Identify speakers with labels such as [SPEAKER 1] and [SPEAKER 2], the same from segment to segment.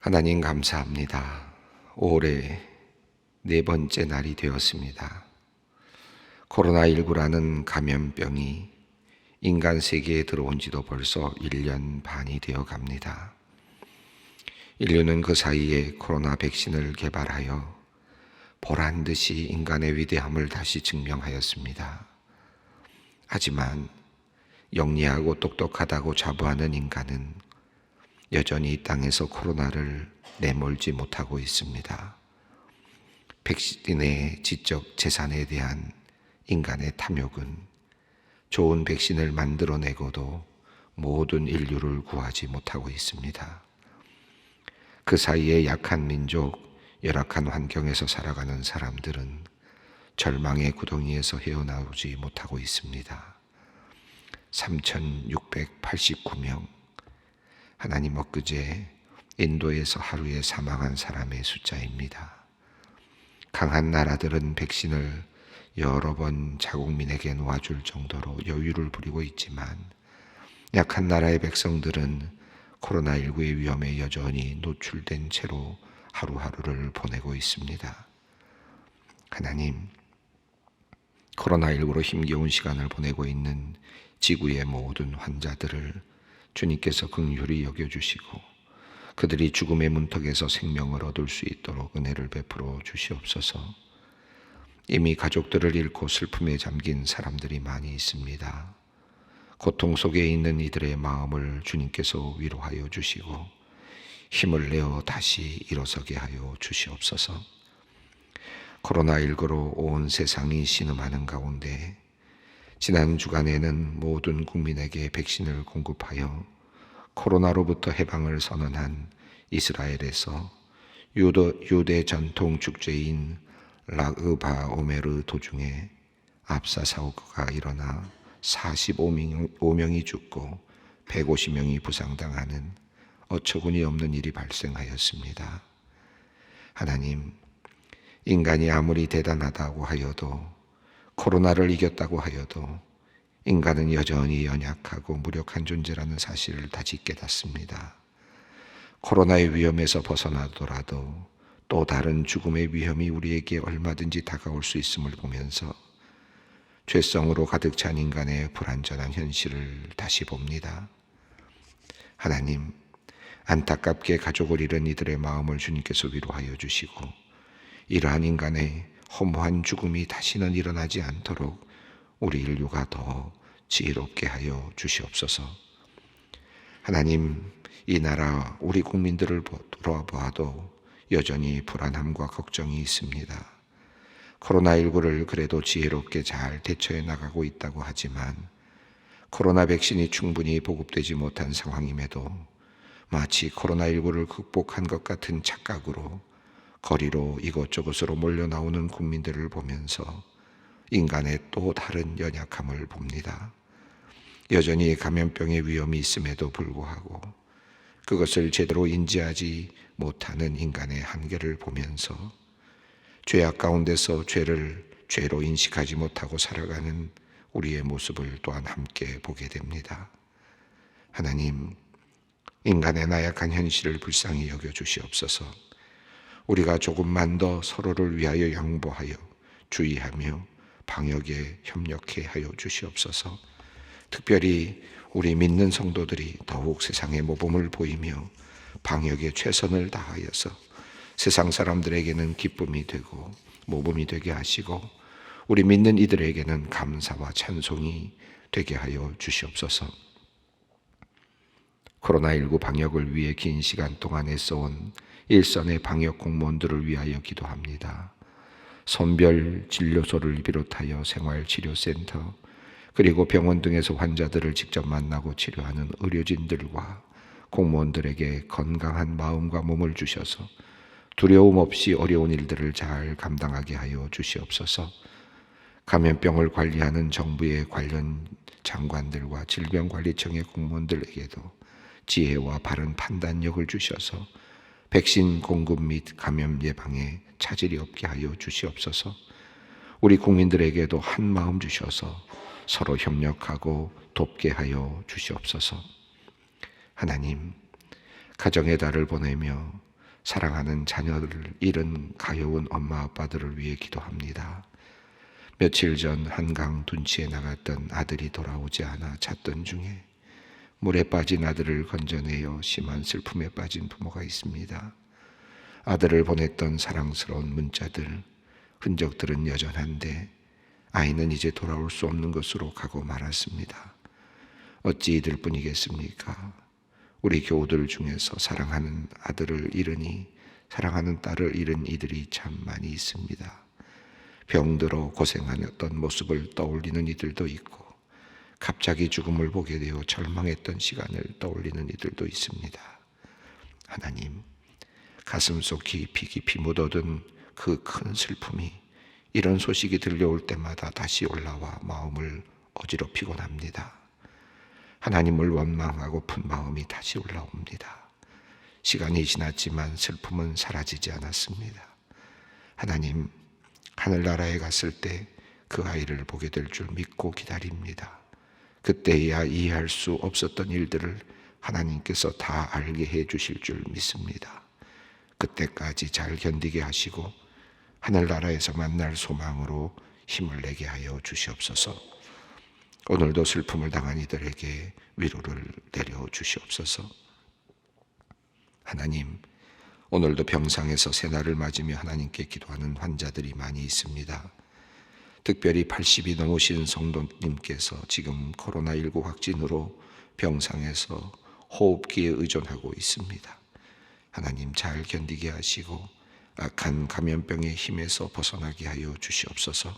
[SPEAKER 1] 하나님 감사합니다. 올해 네 번째 날이 되었습니다. 코로나19라는 감염병이 인간 세계에 들어온 지도 벌써 1년 반이 되어 갑니다. 인류는 그 사이에 코로나 백신을 개발하여 보란 듯이 인간의 위대함을 다시 증명하였습니다. 하지만 영리하고 똑똑하다고 자부하는 인간은 여전히 이 땅에서 코로나를 내몰지 못하고 있습니다. 백신의 지적 재산에 대한 인간의 탐욕은 좋은 백신을 만들어내고도 모든 인류를 구하지 못하고 있습니다. 그 사이에 약한 민족, 열악한 환경에서 살아가는 사람들은 절망의 구덩이에서 헤어나오지 못하고 있습니다. 3,689명, 하나님 엊그제 인도에서 하루에 사망한 사람의 숫자입니다. 강한 나라들은 백신을 여러 번 자국민에게 놓아줄 정도로 여유를 부리고 있지만 약한 나라의 백성들은 코로나19의 위험에 여전히 노출된 채로 하루하루를 보내고 있습니다. 하나님, 코로나19로 힘겨운 시간을 보내고 있는 지구의 모든 환자들을 주님께서 긍휼히 여겨주시고 그들이 죽음의 문턱에서 생명을 얻을 수 있도록 은혜를 베풀어 주시옵소서. 이미 가족들을 잃고 슬픔에 잠긴 사람들이 많이 있습니다. 고통 속에 있는 이들의 마음을 주님께서 위로하여 주시고 힘을 내어 다시 일어서게 하여 주시옵소서. 코로나19로 온 세상이 신음하는 가운데 지난 주간에는 모든 국민에게 백신을 공급하여 코로나로부터 해방을 선언한 이스라엘에서 유대 전통 축제인 라흐바 오메르 도중에 압사 사고가 일어나 45명이 죽고 150명이 부상당하는 어처구니 없는 일이 발생하였습니다. 하나님, 인간이 아무리 대단하다고 하여도 코로나를 이겼다고 하여도 인간은 여전히 연약하고 무력한 존재라는 사실을 다시 깨닫습니다. 코로나의 위험에서 벗어나더라도 또 다른 죽음의 위험이 우리에게 얼마든지 다가올 수 있음을 보면서 죄성으로 가득 찬 인간의 불완전한 현실을 다시 봅니다. 하나님, 안타깝게 가족을 잃은 이들의 마음을 주님께서 위로하여 주시고 이러한 인간의 허무한 죽음이 다시는 일어나지 않도록 우리 인류가 더 지혜롭게 하여 주시옵소서. 하나님, 이 나라 우리 국민들을 돌아보아도 여전히 불안함과 걱정이 있습니다. 코로나19를 그래도 지혜롭게 잘 대처해 나가고 있다고 하지만 코로나 백신이 충분히 보급되지 못한 상황임에도 마치 코로나19를 극복한 것 같은 착각으로 거리로 이곳저곳으로 몰려 나오는 국민들을 보면서 인간의 또 다른 연약함을 봅니다. 여전히 감염병의 위험이 있음에도 불구하고 그것을 제대로 인지하지 못하는 인간의 한계를 보면서 죄악 가운데서 죄를 죄로 인식하지 못하고 살아가는 우리의 모습을 또한 함께 보게 됩니다. 하나님, 인간의 나약한 현실을 불쌍히 여겨 주시옵소서. 우리가 조금만 더 서로를 위하여 양보하여 주의하며 방역에 협력해 하여 주시옵소서. 특별히 우리 믿는 성도들이 더욱 세상의 모범을 보이며 방역에 최선을 다하여서 세상 사람들에게는 기쁨이 되고 모범이 되게 하시고 우리 믿는 이들에게는 감사와 찬송이 되게 하여 주시옵소서. 코로나19 방역을 위해 긴 시간 동안 애써온 일선의 방역 공무원들을 위하여 기도합니다. 선별 진료소를 비롯하여 생활치료센터 그리고 병원 등에서 환자들을 직접 만나고 치료하는 의료진들과 공무원들에게 건강한 마음과 몸을 주셔서 두려움 없이 어려운 일들을 잘 감당하게 하여 주시옵소서. 감염병을 관리하는 정부의 관련 장관들과 질병관리청의 공무원들에게도 지혜와 바른 판단력을 주셔서 백신 공급 및 감염 예방에 차질이 없게 하여 주시옵소서. 우리 국민들에게도 한 마음 주셔서 서로 협력하고 돕게 하여 주시옵소서. 하나님, 가정의 달을 보내며 사랑하는 자녀를 잃은 가여운 엄마 아빠들을 위해 기도합니다. 며칠 전 한강 둔치에 나갔던 아들이 돌아오지 않아 찾던 중에 물에 빠진 아들을 건져내어 심한 슬픔에 빠진 부모가 있습니다. 아들을 보냈던 사랑스러운 문자들, 흔적들은 여전한데 아이는 이제 돌아올 수 없는 것으로 가고 말았습니다. 어찌 이들 뿐이겠습니까? 우리 교우들 중에서 사랑하는 아들을 잃으니 사랑하는 딸을 잃은 이들이 참 많이 있습니다. 병들어 고생하였던 모습을 떠올리는 이들도 있고 갑자기 죽음을 보게 되어 절망했던 시간을 떠올리는 이들도 있습니다. 하나님, 가슴속 깊이 깊이 묻어둔 그 큰 슬픔이 이런 소식이 들려올 때마다 다시 올라와 마음을 어지럽히곤 합니다. 하나님을 원망하고픈 마음이 다시 올라옵니다. 시간이 지났지만 슬픔은 사라지지 않았습니다. 하나님, 하늘나라에 갔을 때 그 아이를 보게 될 줄 믿고 기다립니다. 그때야 이해할 수 없었던 일들을 하나님께서 다 알게 해 주실 줄 믿습니다. 그때까지 잘 견디게 하시고 하늘나라에서 만날 소망으로 힘을 내게 하여 주시옵소서. 오늘도 슬픔을 당한 이들에게 위로를 내려 주시옵소서. 하나님, 오늘도 병상에서 새날을 맞으며 하나님께 기도하는 환자들이 많이 있습니다. 특별히 80이 넘으신 성도님께서 지금 코로나19 확진으로 병상에서 호흡기에 의존하고 있습니다. 하나님, 잘 견디게 하시고 악한 감염병의 힘에서 벗어나게 하여 주시옵소서.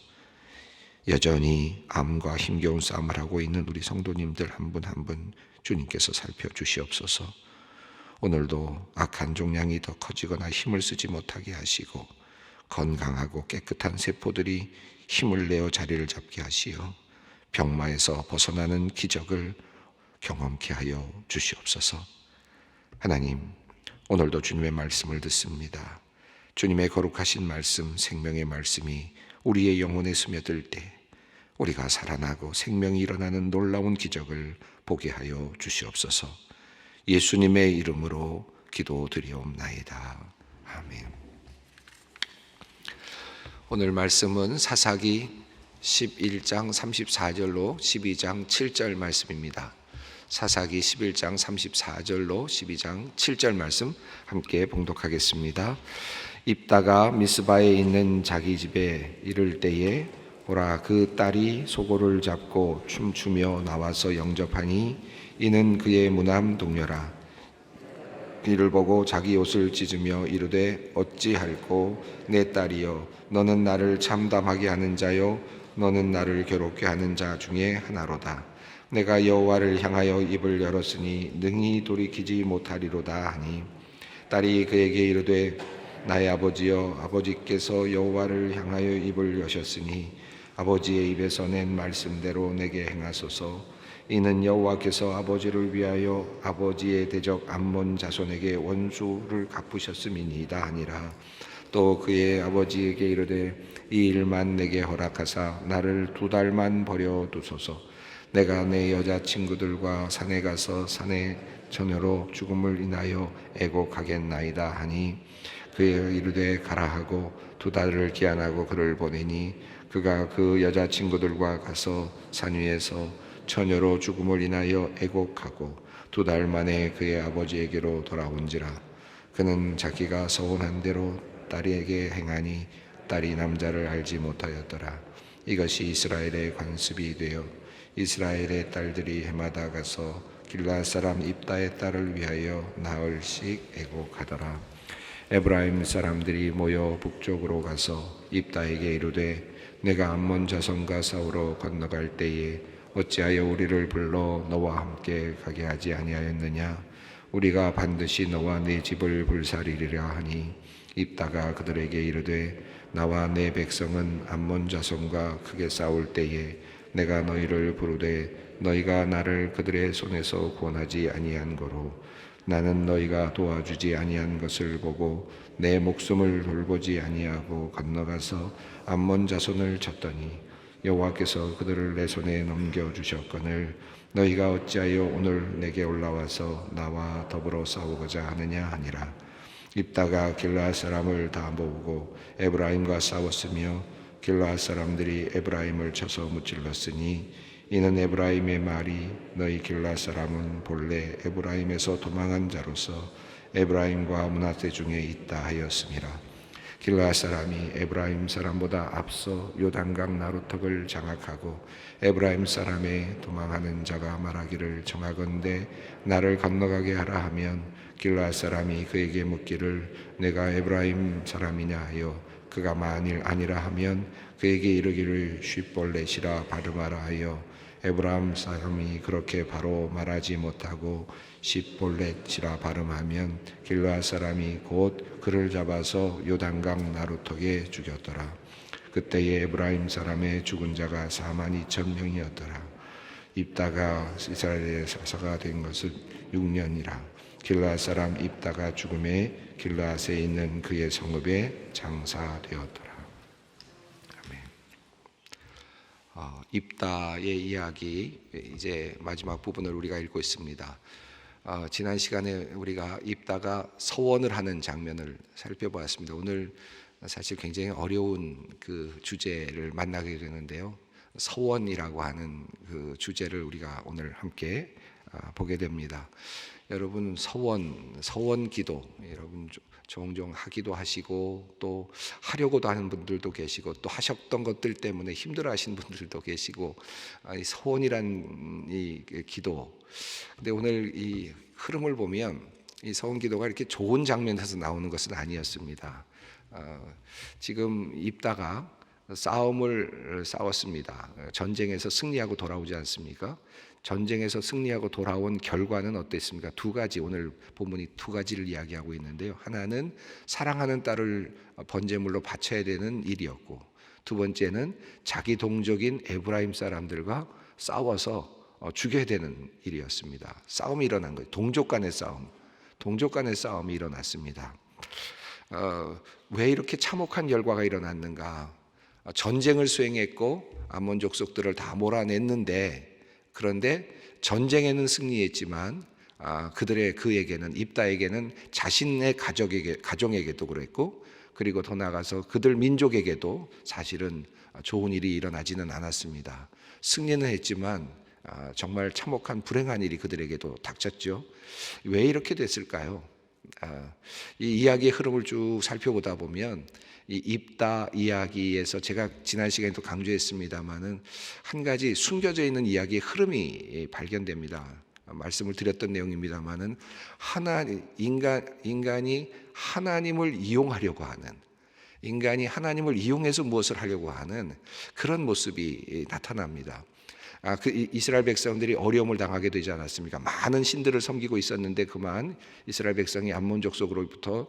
[SPEAKER 1] 여전히 암과 힘겨운 싸움을 하고 있는 우리 성도님들 한 분 한 분 주님께서 살펴주시옵소서. 오늘도 악한 종양이 더 커지거나 힘을 쓰지 못하게 하시고 건강하고 깨끗한 세포들이 힘을 내어 자리를 잡게 하시어 병마에서 벗어나는 기적을 경험케 하여 주시옵소서. 하나님, 오늘도 주님의 말씀을 듣습니다. 주님의 거룩하신 말씀, 생명의 말씀이 우리의 영혼에 스며들 때 우리가 살아나고 생명이 일어나는 놀라운 기적을 보게 하여 주시옵소서. 예수님의 이름으로 기도드리옵나이다. 아멘. 오늘 말씀은 사사기 11장 34절로 12장 7절 말씀입니다. 사사기 11장 34절로 12장 7절 말씀 함께 봉독하겠습니다. 입다가 미스바에 있는 자기 집에 이를 때에 보라, 그 딸이 소고를 잡고 춤추며 나와서 영접하니 이는 그의 무남 동료라. 이를 보고 자기 옷을 찢으며 이르되 어찌할꼬 내 딸이여, 너는 나를 참담하게 하는 자요 너는 나를 괴롭게 하는 자 중에 하나로다. 내가 여호와를 향하여 입을 열었으니 능히 돌이키지 못하리로다 하니 딸이 그에게 이르되 나의 아버지여, 아버지께서 여호와를 향하여 입을 여셨으니 아버지의 입에서 낸 말씀대로 내게 행하소서. 이는 여호와께서 아버지를 위하여 아버지의 대적 암몬 자손에게 원수를 갚으셨음이니이다 하니라. 또 그의 아버지에게 이르되 이 일만 내게 허락하사 나를 2달만 버려두소서. 내가 내 여자친구들과 산에 가서 산의 처녀로 죽음을 인하여 애곡하겠나이다 하니 그의 이르되 가라 하고 2달을 기한하고 그를 보내니 그가 그 여자친구들과 가서 산 위에서 처녀로 죽음을 인하여 애곡하고 2달 만에 그의 아버지에게로 돌아온지라. 그는 자기가 서운한 대로 딸에게 행하니 딸이 남자를 알지 못하였더라. 이것이 이스라엘의 관습이 되어 이스라엘의 딸들이 해마다 가서 길르앗 사람 입다의 딸을 위하여 나흘씩 애곡하더라. 에브라임 사람들이 모여 북쪽으로 가서 입다에게 이르되 내가 암몬 자손과 싸우러 건너갈 때에 어찌하여 우리를 불러 너와 함께 가게 하지 아니하였느냐? 우리가 반드시 너와 네 집을 불살리리라 하니 입다가 그들에게 이르되 나와 내 백성은 암몬 자손과 크게 싸울 때에 내가 너희를 부르되 너희가 나를 그들의 손에서 구원하지 아니한 거로 나는 너희가 도와주지 아니한 것을 보고 내 목숨을 돌보지 아니하고 건너가서 암몬 자손을 쳤더니 여호와께서 그들을 내 손에 넘겨주셨거늘 너희가 어찌하여 오늘 내게 올라와서 나와 더불어 싸우고자 하느냐 하니라. 입다가 길르앗 사람을 다 모으고 에브라임과 싸웠으며 길르앗 사람들이 에브라임을 쳐서 무찔렀으니 이는 에브라임의 말이 너희 길르앗 사람은 본래 에브라임에서 도망한 자로서 에브라임과 므낫세 중에 있다 하였음이라. 길르앗 사람이 에브라임 사람보다 앞서 요단강 나루턱을 장악하고 에브라임 사람의 도망하는 자가 말하기를 정하건대 나를 건너가게 하라 하면 길르앗 사람이 그에게 묻기를 내가 에브라임 사람이냐 하여 그가 만일 아니라 하면 그에게 이르기를 쉿볼렛이라 발음하라 하여 에브라임 사람이 그렇게 바로 말하지 못하고 쉿볼렛이라 발음하면 길르앗 사람이 곧 그를 잡아서 요단강 나루턱에 죽였더라. 그때에 에브라임 사람의 죽은 자가 4만 2천 명이었더라. 입다가 이스라엘의 사사가 된 것은 6년이라. 길르앗 사람 입다가 죽음에 길르앗에 있는 그의 성읍에 장사되었더라. 아멘. 입다의 이야기 이제 마지막 부분을 우리가 읽고 있습니다. 지난 시간에 우리가 입다가 서원을 하는 장면을 살펴보았습니다. 오늘 사실 굉장히 어려운 그 주제를 만나게 되는데요. 서원이라고 하는 그 주제를 우리가 오늘 함께 보게 됩니다. 여러분 서원 기도 여러분 종종 하기도 하시고 또 하려고도 하는 분들도 계시고 또 하셨던 것들 때문에 힘들어하시는 분들도 계시고 이 서원이란 이 기도. 근데 오늘 이 흐름을 보면 이 서원 기도가 이렇게 좋은 장면에서 나오는 것은 아니었습니다. 지금 입다가 싸움을 싸웠습니다. 전쟁에서 승리하고 돌아오지 않습니까? 전쟁에서 승리하고 돌아온 결과는 어땠습니까? 두 가지, 오늘 본문이 두 가지를 이야기하고 있는데요. 하나는 사랑하는 딸을 번제물로 바쳐야 되는 일이었고, 두 번째는 자기 동족인 에브라임 사람들과 싸워서 죽여야 되는 일이었습니다. 싸움이 일어난 거예요. 동족 간의 싸움이 일어났습니다. 왜 이렇게 참혹한 결과가 일어났는가? 전쟁을 수행했고 암몬 족속들을 다 몰아냈는데, 그런데 전쟁에는 승리했지만 그에게는 입다에게는 자신의 가정에게도 그랬고, 그리고 더 나아가서 그들 민족에게도 사실은 좋은 일이 일어나지는 않았습니다. 승리는 했지만 정말 참혹한 불행한 일이 그들에게도 닥쳤죠. 왜 이렇게 됐을까요? 이 이야기의 흐름을 쭉 살펴보다 보면 이 입다 이야기에서 제가 지난 시간에도 강조했습니다마는 한 가지 숨겨져 있는 이야기의 흐름이 발견됩니다. 말씀을 드렸던 내용입니다마는 인간이 하나님을 이용하려고 하는, 인간이 하나님을 이용해서 무엇을 하려고 하는 그런 모습이 나타납니다. 이스라엘 백성들이 어려움을 당하게 되지 않았습니까? 많은 신들을 섬기고 있었는데 그만 이스라엘 백성이 암몬 족속으로부터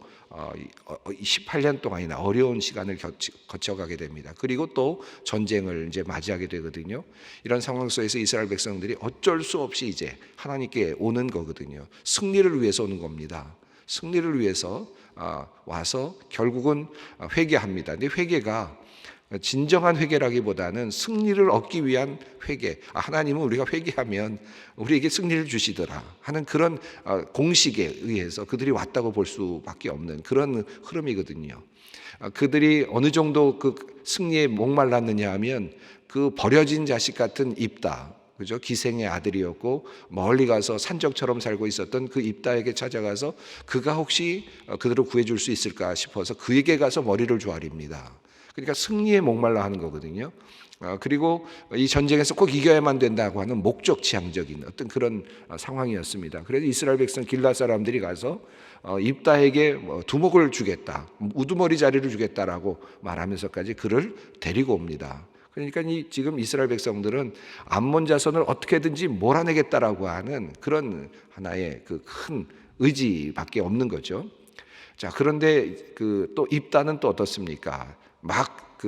[SPEAKER 1] 18년 동안이나 어려운 시간을 거쳐가게 됩니다. 그리고 또 전쟁을 이제 맞이하게 되거든요. 이런 상황 속에서 이스라엘 백성들이 어쩔 수 없이 이제 하나님께 오는 거거든요. 승리를 위해서 오는 겁니다. 승리를 위해서 와서 결국은 회개합니다. 근데 회개가 진정한 회개라기보다는 승리를 얻기 위한 회개. 하나님은 우리가 회개하면 우리에게 승리를 주시더라 하는 그런 공식에 의해서 그들이 왔다고 볼 수밖에 없는 그런 흐름이거든요. 그들이 어느 정도 그 승리에 목말랐느냐 하면 그 버려진 자식 같은 입다, 그죠? 기생의 아들이었고 멀리 가서 산적처럼 살고 있었던 그 입다에게 찾아가서 그가 혹시 그들을 구해줄 수 있을까 싶어서 그에게 가서 머리를 조아립니다. 그러니까 승리에 목말라 하는 거거든요. 그리고 이 전쟁에서 꼭 이겨야만 된다고 하는 목적지향적인 어떤 그런 상황이었습니다. 그래서 이스라엘 백성 길르앗 사람들이 가서 입다에게 두목을 주겠다, 우두머리 자리를 주겠다라고 말하면서까지 그를 데리고 옵니다. 그러니까 지금 이스라엘 백성들은 암몬 자손을 어떻게든지 몰아내겠다라고 하는 그런 하나의 그 큰 의지밖에 없는 거죠. 자, 그런데 또 입다는 또 어떻습니까? 막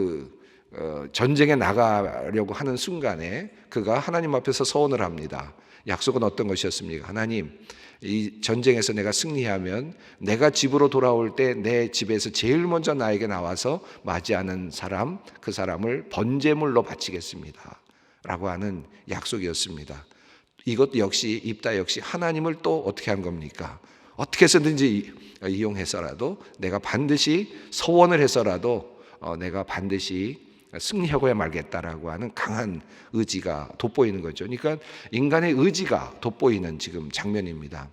[SPEAKER 1] 전쟁에 나가려고 하는 순간에 그가 하나님 앞에서 서원을 합니다. 약속은 어떤 것이었습니까? 하나님, 이 전쟁에서 내가 승리하면 내가 집으로 돌아올 때 내 집에서 제일 먼저 나에게 나와서 맞이하는 사람, 그 사람을 번제물로 바치겠습니다 라고 하는 약속이었습니다. 이것 역시 입다 역시 하나님을 또 어떻게 한 겁니까? 어떻게 해서든지 이용해서라도 내가 반드시 서원을 해서라도 내가 반드시 승리하고야 말겠다라고 하는 강한 의지가 돋보이는 거죠. 그러니까 인간의 의지가 돋보이는 지금 장면입니다.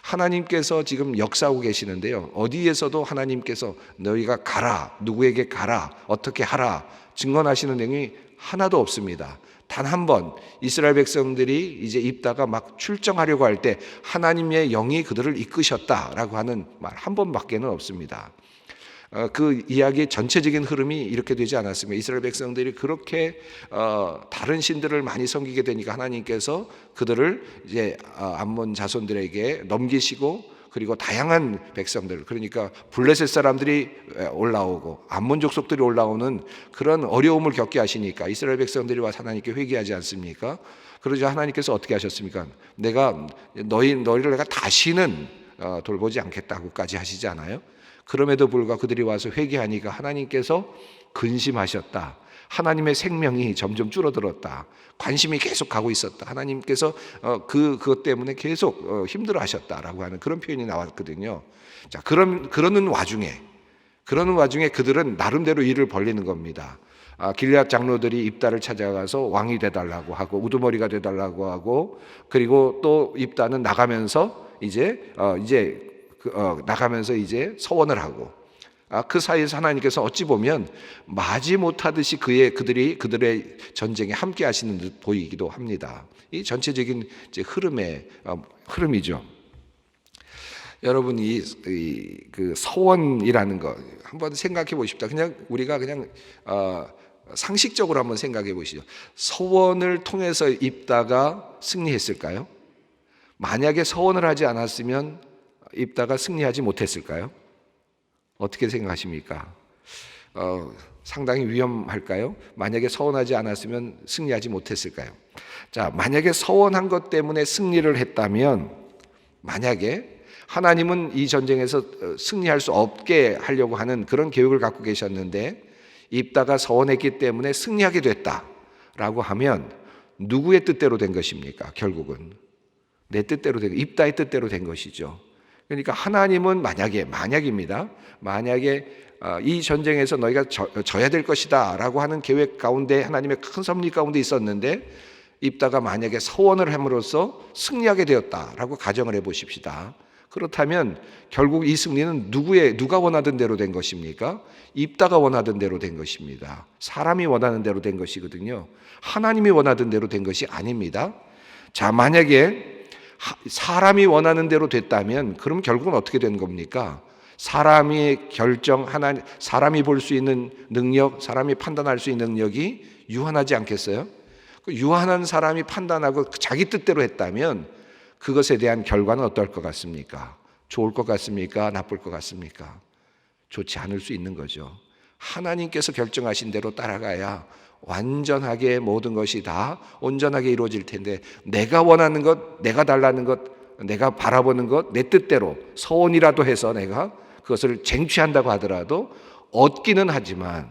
[SPEAKER 1] 하나님께서 지금 역사하고 계시는데요. 어디에서도 하나님께서 너희가 가라, 누구에게 가라, 어떻게 하라 증언하시는 내용이 하나도 없습니다. 단 한 번 이스라엘 백성들이 이제 입다가 막 출정하려고 할 때 하나님의 영이 그들을 이끄셨다라고 하는 말 한 번밖에는 없습니다. 그 이야기의 전체적인 흐름이 이렇게 되지 않았습니다. 이스라엘 백성들이 그렇게 다른 신들을 많이 섬기게 되니까 하나님께서 그들을 이제 암몬 자손들에게 넘기시고, 그리고 다양한 백성들, 그러니까 블레셋 사람들이 올라오고 암몬 족속들이 올라오는 그런 어려움을 겪게 하시니까 이스라엘 백성들이 와서 하나님께 회개하지 않습니까? 그러자 하나님께서 어떻게 하셨습니까? 내가 너희를 내가 다시는 돌보지 않겠다고까지 하시지 않아요? 그럼에도 불구하고 그들이 와서 회개하니까 하나님께서 근심하셨다. 하나님의 생명이 점점 줄어들었다. 관심이 계속 가고 있었다. 하나님께서 그것 때문에 계속 힘들어하셨다라고 하는 그런 표현이 나왔거든요. 자, 그러는 와중에 그들은 나름대로 일을 벌리는 겁니다. 길앗 장로들이 입다를 찾아가서 왕이 되달라고 하고 우두머리가 되달라고 하고, 그리고 또 입다는 나가면서 나가면서 이제 서원을 하고, 그 사이에서 하나님께서 어찌 보면 마지못하듯이 그들의 전쟁에 함께 하시는 듯 보이기도 합니다. 이 전체적인 이제 흐름이죠. 여러분, 그 서원이라는 거 한번 생각해 보십시다. 우리가 상식적으로 한번 생각해 보시죠. 서원을 통해서 입다가 승리했을까요? 만약에 서원을 하지 않았으면 입다가 승리하지 못했을까요? 어떻게 생각하십니까? 상당히 위험할까요? 만약에 서원하지 않았으면 승리하지 못했을까요? 자, 만약에 서원한 것 때문에 승리를 했다면, 만약에 하나님은 이 전쟁에서 승리할 수 없게 하려고 하는 그런 계획을 갖고 계셨는데 입다가 서원했기 때문에 승리하게 됐다라고 하면 누구의 뜻대로 된 것입니까? 결국은 내 뜻대로 입다의 뜻대로 된 것이죠. 그러니까 하나님은 만약입니다. 만약에 이 전쟁에서 너희가 져야 될 것이다 라고 하는 계획 가운데, 하나님의 큰 섭리 가운데 있었는데 입다가 만약에 서원을 함으로써 승리하게 되었다라고 가정을 해보십시다. 그렇다면 결국 이 승리는 누가 원하던 대로 된 것입니까? 입다가 원하던 대로 된 것입니다. 사람이 원하는 대로 된 것이거든요. 하나님이 원하던 대로 된 것이 아닙니다. 자, 만약에 사람이 원하는 대로 됐다면 그럼 결국은 어떻게 된 겁니까? 사람이 사람이 볼 수 있는 능력, 사람이 판단할 수 있는 능력이 유한하지 않겠어요? 유한한 사람이 판단하고 자기 뜻대로 했다면 그것에 대한 결과는 어떨 것 같습니까? 좋을 것 같습니까? 나쁠 것 같습니까? 좋지 않을 수 있는 거죠. 하나님께서 결정하신 대로 따라가야 완전하게 모든 것이 다 온전하게 이루어질 텐데, 내가 원하는 것, 내가 달라는 것, 내가 바라보는 것, 내 뜻대로 서원이라도 해서 내가 그것을 쟁취한다고 하더라도 얻기는 하지만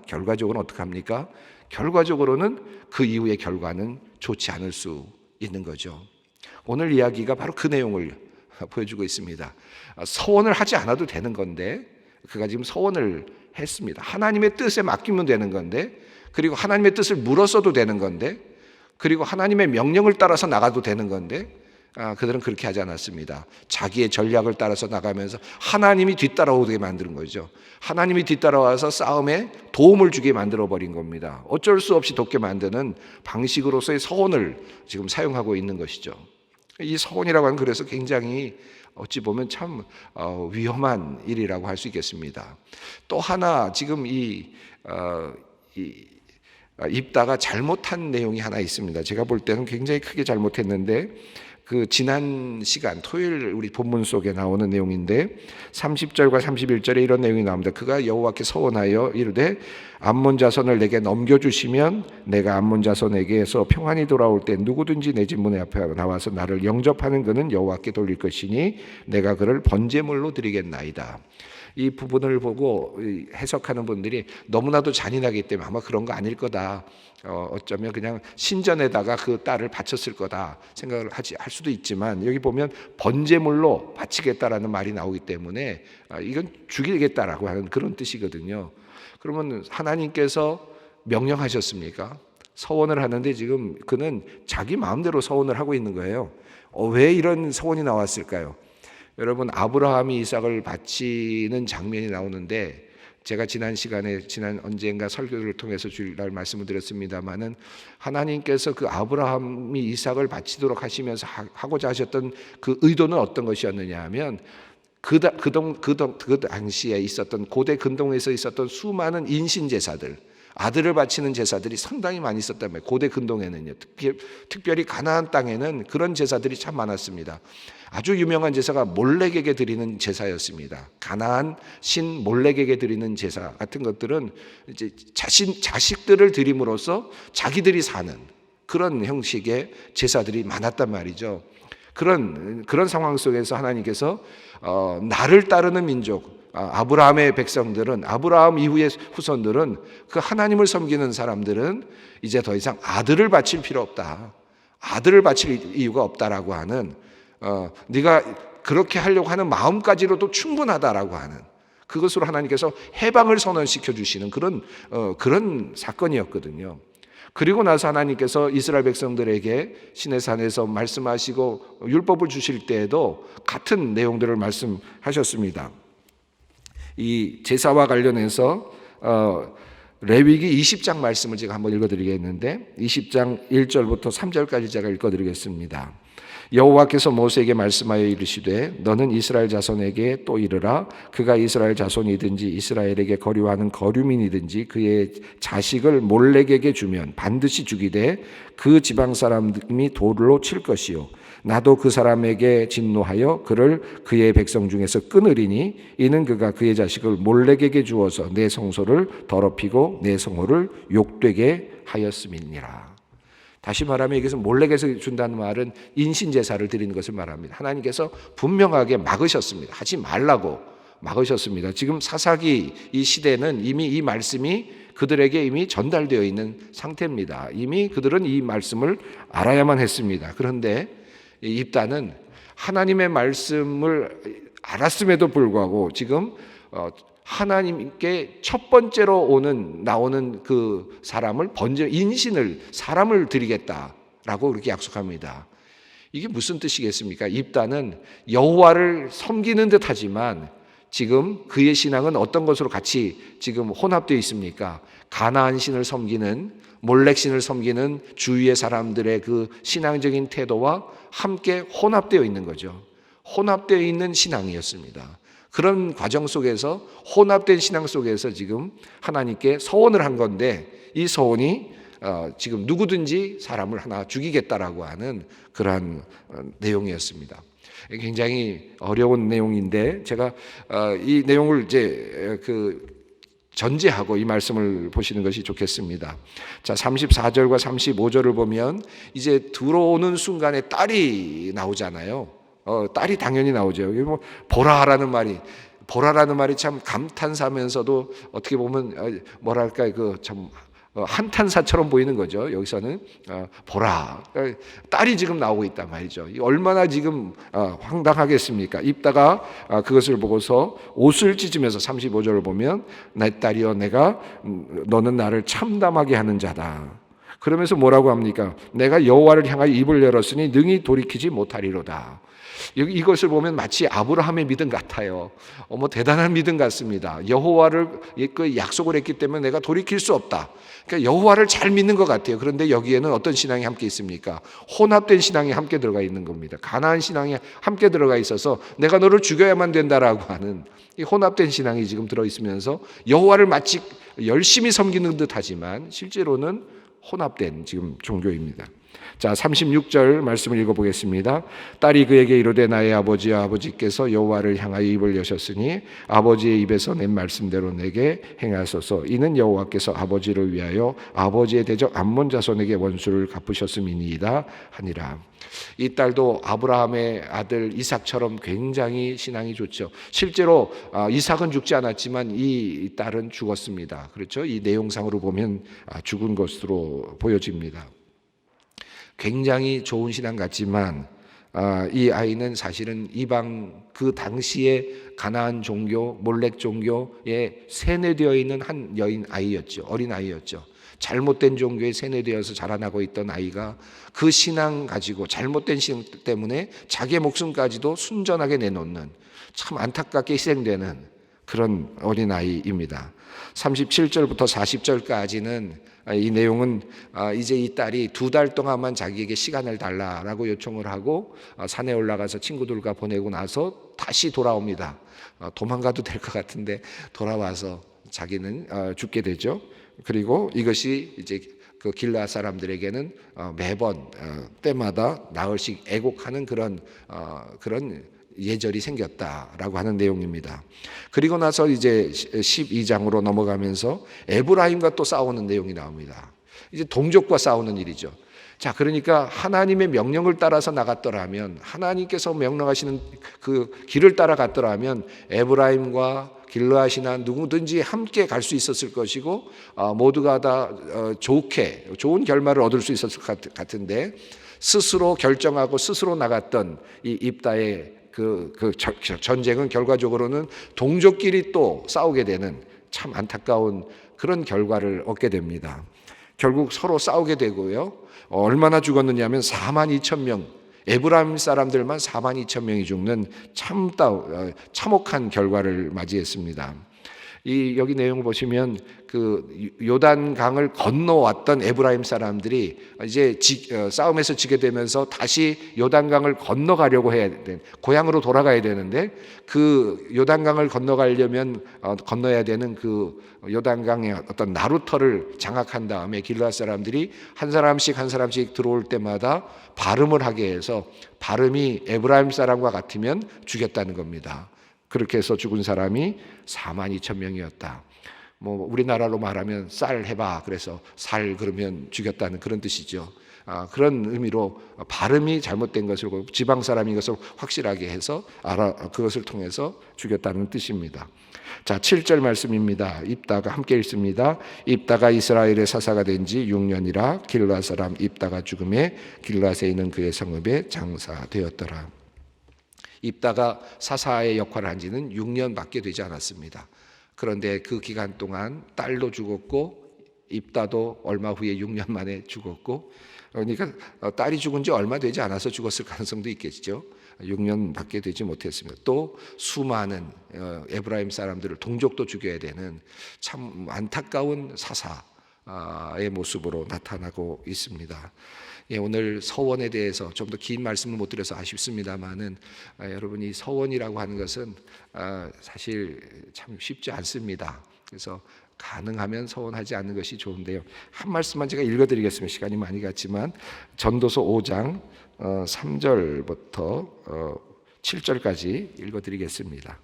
[SPEAKER 1] 결과적으로는 어떻게 합니까? 결과적으로는 그 이후의 결과는 좋지 않을 수 있는 거죠. 오늘 이야기가 바로 그 내용을 보여주고 있습니다. 서원을 하지 않아도 되는 건데 그가 지금 서원을 했습니다. 하나님의 뜻에 맡기면 되는 건데, 그리고 하나님의 뜻을 물어서도 되는 건데, 그리고 하나님의 명령을 따라서 나가도 되는 건데 그들은 그렇게 하지 않았습니다. 자기의 전략을 따라서 나가면서 하나님이 뒤따라오게 만드는 거죠. 하나님이 뒤따라와서 싸움에 도움을 주게 만들어버린 겁니다. 어쩔 수 없이 돕게 만드는 방식으로서의 서원을 지금 사용하고 있는 것이죠. 이 서원이라고 하는, 그래서 굉장히 어찌 보면 참 위험한 일이라고 할 수 있겠습니다. 또 하나, 지금 입다가 잘못한 내용이 하나 있습니다. 제가 볼 때는 굉장히 크게 잘못했는데, 그 지난 시간 토요일 우리 본문 속에 나오는 내용인데 30절과 31절에 이런 내용이 나옵니다. 그가 여호와께 서원하여 이르되 암몬 자손을 내게 넘겨주시면 내가 암몬 자손에게서 평안히 돌아올 때 누구든지 내 집 문에 앞에 나와서 나를 영접하는 그는 여호와께 돌릴 것이니 내가 그를 번제물로 드리겠나이다. 이 부분을 보고 해석하는 분들이 너무나도 잔인하기 때문에 아마 그런 거 아닐 거다, 어쩌면 그냥 신전에다가 그 딸을 바쳤을 거다 생각을 할 수도 있지만 여기 보면 번제물로 바치겠다라는 말이 나오기 때문에 이건 죽이겠다라고 하는 그런 뜻이거든요. 그러면 하나님께서 명령하셨습니까? 서원을 하는데 지금 그는 자기 마음대로 서원을 하고 있는 거예요. 왜 이런 서원이 나왔을까요? 여러분, 아브라함이 이삭을 바치는 장면이 나오는데 제가 지난 언젠가 설교를 통해서 주일날 말씀을 드렸습니다마는 하나님께서 그 아브라함이 이삭을 바치도록 하시면서 하고자 하셨던 그 의도는 어떤 것이었느냐 하면 그 당시에 있었던 고대 근동에서 있었던 수많은 인신 제사들, 아들을 바치는 제사들이 상당히 많이 있었단 말이에요. 고대 근동에는요. 특별히 가나안 땅에는 그런 제사들이 참 많았습니다. 아주 유명한 제사가 몰렉에게 드리는 제사였습니다. 가나안 신 몰렉에게 드리는 제사 같은 것들은 이제 자식들을 드림으로써 자기들이 사는 그런 형식의 제사들이 많았단 말이죠. 그런 상황 속에서 하나님께서 나를 따르는 민족, 아브라함의 백성들은, 아브라함 이후의 후손들은, 그 하나님을 섬기는 사람들은 이제 더 이상 아들을 바칠 필요 없다, 아들을 바칠 이유가 없다라고 하는, 네가 그렇게 하려고 하는 마음까지로도 충분하다라고 하는, 그것으로 하나님께서 해방을 선언시켜 주시는 그런 사건이었거든요. 그리고 나서 하나님께서 이스라엘 백성들에게 시내산에서 말씀하시고 율법을 주실 때에도 같은 내용들을 말씀하셨습니다. 이 제사와 관련해서 레위기 20장 말씀을 제가 한번 읽어드리겠는데 20장 1절부터 3절까지 제가 읽어드리겠습니다. 여호와께서 모세에게 말씀하여 이르시되 너는 이스라엘 자손에게 또 이르라 그가 이스라엘 자손이든지 이스라엘에게 거류하는 거류민이든지 그의 자식을 몰렉에게 주면 반드시 죽이되 그 지방 사람이 돌로 칠 것이요 나도 그 사람에게 진노하여 그를 그의 백성 중에서 끊으리니 이는 그가 그의 자식을 몰렉에게 주어서 내 성소를 더럽히고 내 성호를 욕되게 하였음이니라. 다시 말하면 여기서 몰렉에서 준다는 말은 인신제사를 드리는 것을 말합니다. 하나님께서 분명하게 막으셨습니다. 하지 말라고 막으셨습니다. 지금 사사기 이 시대는 이미 이 말씀이 그들에게 이미 전달되어 있는 상태입니다. 이미 그들은 이 말씀을 알아야만 했습니다. 그런데 입다는 하나님의 말씀을 알았음에도 불구하고 지금 하나님께 첫 번째로 나오는 그 사람을 인신을 사람을 드리겠다라고 그렇게 약속합니다. 이게 무슨 뜻이겠습니까? 입다는 여호와를 섬기는 듯하지만 지금 그의 신앙은 어떤 것으로 같이 지금 혼합되어 있습니까? 가나안 신을 섬기는 몰렉 신을 섬기는 주위의 사람들의 그 신앙적인 태도와 함께 혼합되어 있는 거죠. 혼합되어 있는 신앙이었습니다. 그런 과정 속에서 혼합된 신앙 속에서 지금 하나님께 서원을 한 건데 이 서원이 지금 누구든지 사람을 하나 죽이겠다라고 하는 그러한 내용이었습니다. 굉장히 어려운 내용인데 제가 이 내용을 이제 전제하고 이 말씀을 보시는 것이 좋겠습니다. 자, 34절과 35절을 보면 이제 들어오는 순간에 딸이 나오잖아요. 딸이 당연히 나오죠. 여기 뭐 보라라는 말이 참 감탄사면서도 어떻게 보면 뭐랄까 참 한탄사처럼 보이는 거죠. 여기서는 보라, 딸이 지금 나오고 있단 말이죠. 얼마나 지금 황당하겠습니까? 입다가 그것을 보고서 옷을 찢으면서 35절을 보면 내 딸이여 너는 나를 참담하게 하는 자다. 그러면서 뭐라고 합니까? 내가 여호와를 향하여 입을 열었으니 능히 돌이키지 못하리로다. 이것을 보면 마치 아브라함의 믿음 같아요. 대단한 믿음 같습니다. 여호와를 약속을 했기 때문에 내가 돌이킬 수 없다. 그러니까 여호와를 잘 믿는 것 같아요. 그런데 여기에는 어떤 신앙이 함께 있습니까? 혼합된 신앙이 함께 들어가 있는 겁니다. 가나안 신앙이 함께 들어가 있어서 내가 너를 죽여야만 된다라고 하는 이 혼합된 신앙이 지금 들어있으면서 여호와를 마치 열심히 섬기는 듯하지만 실제로는 혼합된 지금 종교입니다. 자, 36절 말씀을 읽어보겠습니다. 딸이 그에게 이르되 나의 아버지와 아버지께서 여호와를 향하여 입을 여셨으니 아버지의 입에서 낸 말씀대로 내게 행하소서. 이는 여호와께서 아버지를 위하여 아버지의 대적 암몬 자손에게 원수를 갚으셨음이니이다 하니라. 이 딸도 아브라함의 아들 이삭처럼 굉장히 신앙이 좋죠. 실제로 이삭은 죽지 않았지만 이 딸은 죽었습니다. 그렇죠? 이 내용상으로 보면 죽은 것으로 보여집니다. 굉장히 좋은 신앙 같지만 이 아이는 사실은 이방 그 당시에 가나안 종교, 몰렉 종교에 세뇌되어 있는 한 여인 아이였죠. 어린 아이였죠. 잘못된 종교에 세뇌되어서 자라나고 있던 아이가 그 신앙 가지고 잘못된 신앙 때문에 자기의 목숨까지도 순전하게 내놓는, 참 안타깝게 희생되는 그런 어린 아이입니다. 37절부터 40절까지는 이 내용은 이제 이 딸이 2달 동안만 자기에게 시간을 달라라고 요청을 하고 산에 올라가서 친구들과 보내고 나서 다시 돌아옵니다. 도망가도 될 것 같은데 돌아와서 자기는 죽게 되죠. 그리고 이것이 이제 그 길르앗 사람들에게는 매번 때마다 나흘씩 애곡하는 그런 예절이 생겼다라고 하는 내용입니다. 그리고 나서 이제 12장으로 넘어가면서 에브라임과 또 싸우는 내용이 나옵니다. 이제 동족과 싸우는 일이죠. 자, 그러니까 하나님의 명령을 따라서 나갔더라면, 하나님께서 명령하시는 그 길을 따라갔더라면 에브라임과 길르앗이나 누구든지 함께 갈 수 있었을 것이고 모두가 다 좋은 결말을 얻을 수 있었을 것 같은데, 스스로 결정하고 스스로 나갔던 이 입다의 그 전쟁은 결과적으로는 동족끼리 또 싸우게 되는 참 안타까운 그런 결과를 얻게 됩니다. 결국 서로 싸우게 되고요. 얼마나 죽었느냐 하면 42,000명, 에브라임 사람들만 42,000명이 죽는 참혹한 결과를 맞이했습니다. 여기 내용을 보시면 그 요단강을 건너왔던 에브라임 사람들이 이제 싸움에서 지게 되면서 다시 요단강을 건너가려고 해야 돼. 고향으로 돌아가야 되는데 그 요단강을 건너야 되는 그 요단강의 어떤 나루터를 장악한 다음에 길르앗 사람들이 한 사람씩 들어올 때마다 발음을 하게 해서 발음이 에브라임 사람과 같으면 죽였다는 겁니다. 그렇게 해서 죽은 사람이 42,000명이었다. 뭐 우리나라로 말하면 쌀 해봐. 그래서 살 그러면 죽였다는 그런 뜻이죠. 그런 의미로 발음이 잘못된 것을, 지방 사람인 것을 확실하게 해서 그것을 통해서 죽였다는 뜻입니다. 자, 7절 말씀입니다. 입다가 함께 읽습니다. 입다가 이스라엘의 사사가 된 지 6년이라 길르앗 사람 입다가 죽음에 길르앗에 있는 그의 성읍에 장사되었더라. 입다가 사사의 역할을 한 지는 6년밖에 되지 않았습니다. 그런데 그 기간 동안 딸도 죽었고 입다도 얼마 후에 6년 만에 죽었고, 그러니까 딸이 죽은 지 얼마 되지 않아서 죽었을 가능성도 있겠죠. 6년밖에 되지 못했습니다. 또 수많은 에브라임 사람들을 동족도 죽여야 되는 참 안타까운 사사의 모습으로 나타나고 있습니다. 오늘 서원에 대해서 좀 더 긴 말씀을 못 드려서 아쉽습니다만은 여러분이 서원이라고 하는 것은 사실 참 쉽지 않습니다. 그래서 가능하면 서원하지 않는 것이 좋은데요. 한 말씀만 제가 읽어드리겠습니다. 시간이 많이 갔지만 전도서 5장 3절부터 7절까지 읽어드리겠습니다.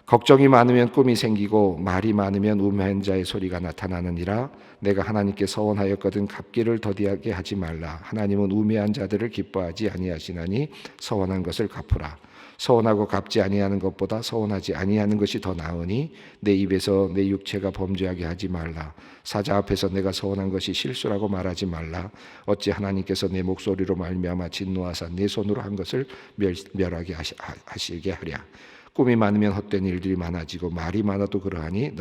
[SPEAKER 1] 걱정이 많으면 꿈이 생기고 말이 많으면 우매한 자의 소리가 나타나느니라. 내가 하나님께 서원하였거든 갚기를 더디하게 하지 말라. 하나님은 우매한 자들을 기뻐하지 아니하시나니 서원한 것을 갚으라. 서원하고 갚지 아니하는 것보다 서원하지 아니하는 것이 더 나으니 내 입에서 내 육체가 범죄하게 하지 말라. 사자 앞에서 내가 서원한 것이 실수라고 말하지 말라. 어찌 하나님께서 내 목소리로 말미암아 진노하사 내 손으로 한 것을 멸하게 하시게 하랴. 꿈이 많으면 헛된 일들이 많아지고 말이 많아도 그러하니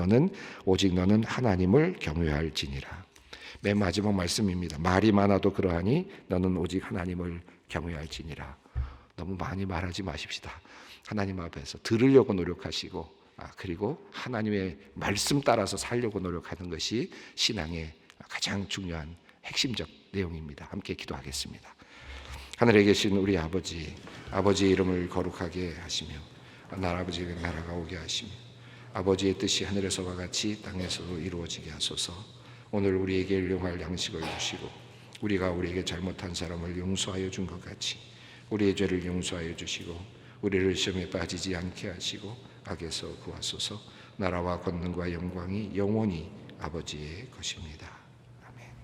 [SPEAKER 1] 오직 너는 하나님을 경외할지니라. 맨 마지막 말씀입니다. 말이 많아도 그러하니 너는 오직 하나님을 경외할지니라. 너무 많이 말하지 마십시다. 하나님 앞에서 들으려고 노력하시고 그리고 하나님의 말씀 따라서 살려고 노력하는 것이 신앙의 가장 중요한 핵심적 내용입니다. 함께 기도하겠습니다. 하늘에 계신 우리 아버지의 이름을 거룩하게 하시며 아버지의 나라가 오게 하시며 아버지의 뜻이 하늘에서와 같이 땅에서도 이루어지게 하소서. 오늘 우리에게 일용할 양식을 주시고 우리가 우리에게 잘못한 사람을 용서하여 준 것 같이 우리의 죄를 용서하여 주시고 우리를 시험에 빠지지 않게 하시고 악에서 구하소서. 나라와 권능과 영광이 영원히 아버지의 것입니다.